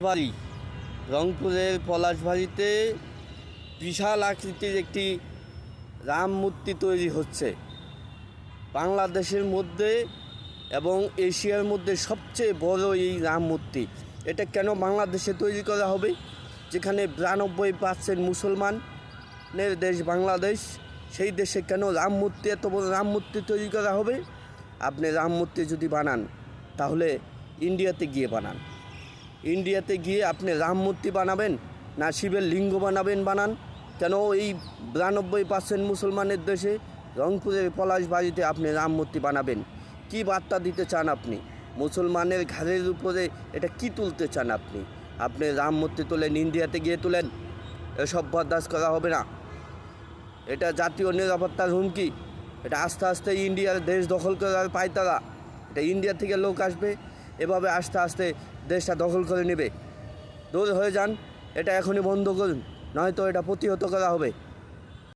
বাড়ি রংপুরের পলাশবাড়িতে বিশাল আকৃতির একটি রাম মূর্তি তৈরি হচ্ছে। বাংলাদেশের মধ্যে এবং এশিয়ার মধ্যে সবচেয়ে বড় এই রাম মূর্তি। এটা কেন বাংলাদেশে তৈরি করা হবে, যেখানে 92% মুসলমানের দেশ বাংলাদেশ, সেই দেশে কেন রাম মূর্তি, এত বড় রাম মূর্তি তৈরি করা হবে? আপনি রাম মূর্তি যদি বানান তাহলে ইন্ডিয়াতে গিয়ে বানান। ইন্ডিয়াতে গিয়ে আপনি রাম মূর্তি বানাবেন না শিবের লিঙ্গ বানান? কেন এই 92% মুসলমানের দেশে রংপুরের পলাশবাড়িতে আপনি রাম মূর্তি বানাবেন? কি বার্তা দিতে চান আপনি? মুসলমানের ঘাড়ের উপরে এটা কি তুলতে চান আপনি? আপনি রাম মূর্তি তোলেন, ইন্ডিয়াতে গিয়ে তোলেন, এসব বরদাস্ত করা হবে না। এটা জাতীয় নিরাপত্তার হুমকি। এটা আস্তে আস্তে ইন্ডিয়ার দেশ দখল করার পায়তারা। এটা ইন্ডিয়া থেকে লোক আসবে, এভাবে আস্তে আস্তে দেশটা দখল করে নেবে। দূর হয়ে যান, এটা এখনই বন্ধ করুন, নয়তো এটা প্রতিহত করা হবে।